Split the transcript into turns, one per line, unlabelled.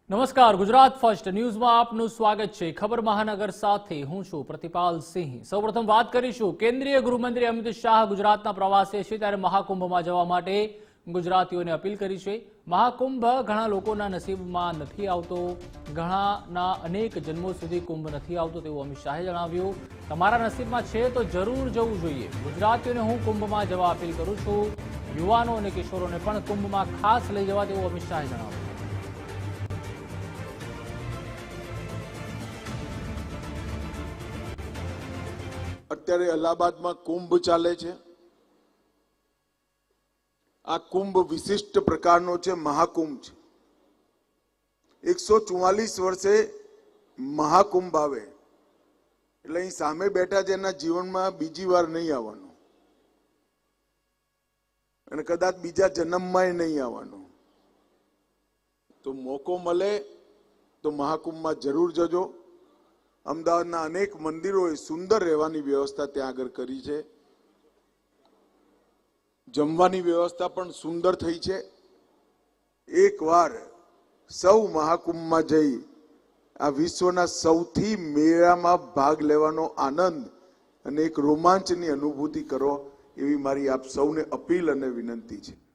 નમસ્કાર, ગુજરાત ફર્સ્ટ ન્યૂઝમાં આપનું સ્વાગત છે। ખબર મહાનગર સાથે હું છું પ્રતિપાલ સિંહ। સૌપ્રથમ વાત કરીશું કેન્દ્રીય ગૃહમંત્રી અમિત શાહ ગુજરાતના પ્રવાસે છે ત્યારે મહાકુંભમાં જવા માટે ગુજરાતીઓને અપીલ કરી છે। મહાકુંભ ઘણા લોકોના નસીબમાં નથી આવતો, ઘણાના અનેક જન્મો સુધી કુંભ નથી આવતો તેવું અમિત શાહે જણાવ્યું। તમારા નસીબમાં છે તો જરૂર જવું જોઈએ। ગુજરાતીઓને હું કુંભમાં જવા અપીલ કરું છું। યુવાનો અને કિશોરોને પણ કુંભમાં ખાસ લઈ જવા તેવું અમિત શાહે જણાવ્યું।
અત્યારે અલ્હાબાદમાં કુંભ ચાલે છે। આ કુંભ વિશિષ્ટ પ્રકારનો છે, મહાકુંભ છે। 144 વર્ષે મહાકુંભ આવે એટલે અહીં સામે બેઠા છે એના જીવનમાં બીજી વાર નહીં આવવાનું અને કદાચ બીજા જન્મમાં નહીં આવવાનું। તો મોકો મળે તો મહાકુંભમાં જરૂર જજો। અમદાવાદના અનેક મંદિરોએ સુંદર રહેવાની વ્યવસ્થા ત્યાં આગળ કરી છે। જમવાની વ્યવસ્થા પણ સુંદર થઈ છે। એકવાર સૌ મહાકુંભમાં જઈ આ વિશ્વના સૌથી મેળામાં ભાગ લેવાનો આનંદ અને એક રોમાંચની અનુભૂતિ કરો એવી મારી આપ સૌને અપીલ અને વિનંતી છે।